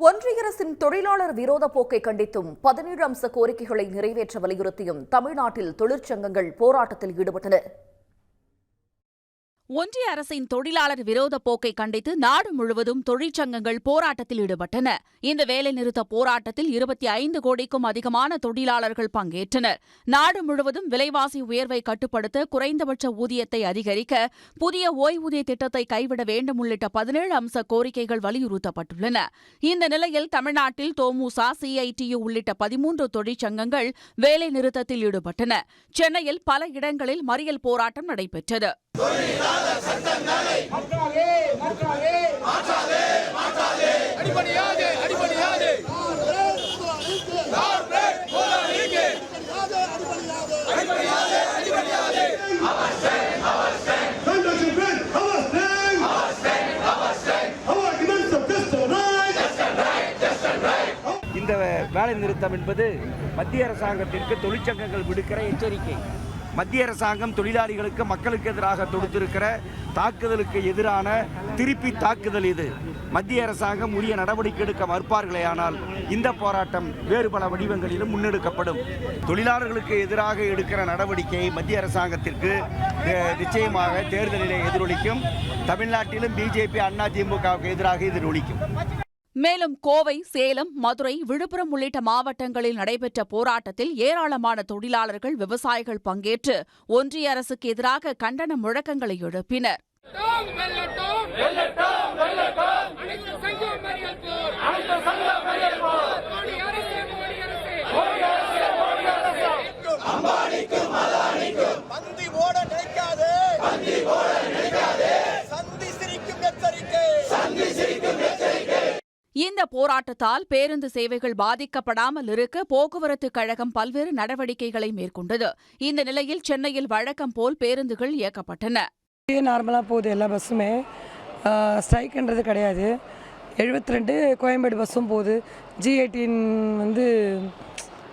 ஒன்றிய அரசின் தொழிலாளர் விரோத போக்கை கண்டித்தும் 17 அம்ச கோரிக்கைகளை நிறைவேற்ற வலியுறுத்தியும் தமிழ்நாட்டில் தொழிற்சங்கங்கள் போராட்டத்தில் ஈடுபட்டன. ஒன்றிய அரசின் தொழிலாளர் விரோத போக்கை கண்டித்து நாடு முழுவதும் தொழிற்சங்கங்கள் போராட்டத்தில் ஈடுபட்டன. இந்த வேலைநிறுத்த போராட்டத்தில் 25 கோடிக்கும் அதிகமான தொழிலாளர்கள் பங்கேற்றனர். நாடு முழுவதும் விலைவாசி உயர்வை கட்டுப்படுத்த குறைந்தபட்ச ஊதியத்தை அதிகரிக்க, புதிய ஓய்வூதிய திட்டத்தை கைவிட வேண்டும் உள்ளிட்ட 17 அம்ச கோரிக்கைகள் வலியுறுத்தப்பட்டுள்ளன. இந்த நிலையில் தமிழ்நாட்டில் தொமுச, CITU உள்ளிட்ட 13 தொழிற்சங்கங்கள் வேலைநிறுத்தத்தில் ஈடுபட்டன. சென்னையில் பல இடங்களில் மறியல் போராட்டம் நடைபெற்றது. இந்த வேலை நிறுத்தம் என்பது மத்திய அரசாங்கத்திற்கு தொழிற்சங்கங்கள் விடுக்கிற எச்சரிக்கை. மத்திய அரசாங்கம் தொழிலாளிகளுக்கு, மக்களுக்கு எதிராக தொடுத்திருக்கிற தாக்குதலுக்கு எதிரான திருப்பி தாக்குதல் இது. மத்திய அரசாங்கம் உரிய நடவடிக்கை எடுக்க மறுப்பார்களேயானால் இந்த போராட்டம் வேறு பல வடிவங்களிலும் முன்னெடுக்கப்படும். தொழிலாளர்களுக்கு எதிராக எடுக்கிற நடவடிக்கை மத்திய அரசாங்கத்திற்கு நிச்சயமாக தேர்தலிலே எதிரொலிக்கும். தமிழ்நாட்டிலும் பிஜேபி, அதிமுகவுக்கு எதிராக எதிரொலிக்கும். மேலும் கோவை, சேலம், மதுரை, விழுப்புரம் உள்ளிட்ட மாவட்டங்களில் நடைபெற்ற போராட்டத்தில் ஏராளமான தொழிலாளர்கள், விவசாயிகள் பங்கேற்று ஒன்றிய அரசுக்கு எதிராக கண்டன முழக்கங்களை எழுப்பினர். இந்த போராட்டத்தால் பேருந்து சேவைகள் பாதிக்கப்படாமல் இருக்க போக்குவரத்து கழகம் பல்வேறு நடவடிக்கைகளை மேற்கொண்டது. இந்த நிலையில் சென்னையில் வழக்கம் போல் பேருந்துகள் இயக்கப்பட்டன. நார்மலாக போகுது, எல்லா பஸ்ஸுமே ஸ்ட்ரைக்ன்றது கிடையாது. 72 கோயம்பேடு பஸ்ஸும் போகுது, G18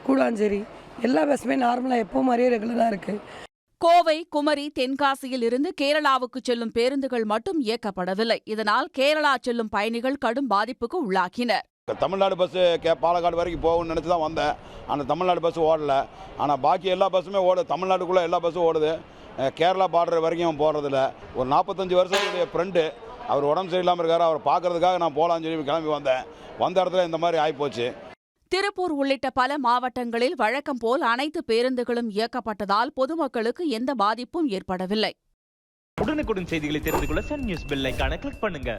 கூடாஞ்சேரி, எல்லா பஸ்ஸுமே நார்மலாக எப்போ மாதிரியே ரெகுலராக இருக்குது. கோவை, குமரி, தென்காசியில் இருந்து கேரளாவுக்கு செல்லும் பேருந்துகள் மட்டும் இயக்கப்படவில்லை. இதனால் கேரளா செல்லும் பயணிகள் கடும் பாதிப்புக்கு உள்ளாக்கினர். தமிழ்நாடு பஸ் பாலக்காடு வரைக்கும் போகணும்னு நினச்சி தான் வந்தேன். ஆனால் தமிழ்நாடு பஸ் ஓடலை. ஆனால் பாக்கி எல்லா பஸ்ஸுமே ஓடுது. தமிழ்நாட்டுக்குள்ளே எல்லா பஸ்ஸும் ஓடுது. கேரளா பார்டர் வரைக்கும் போகிறதில்ல. ஒரு 45 வருஷத்துடைய ஃப்ரெண்டு, அவர் உடம்பு சரியில்லாமல் இருக்கார். அவர் பார்க்கறதுக்காக நான் போகலான்னு சொல்லி கிளம்பி வந்தேன். வந்த இடத்துல இந்த மாதிரி ஆகிப்போச்சு. திருப்பூர் உள்ளிட்ட பல மாவட்டங்களில் வழக்கம் போல் அனைத்து பேருந்துகளும் இயக்கப்பட்டதால் பொதுமக்களுக்கு எந்த பாதிப்பும் ஏற்படவில்லை. உடனுக்குடன் செய்திகளை தெரிந்து கொள்ள சன் நியூஸ் பெல் ஐகானை கிளிக் பண்ணுங்க.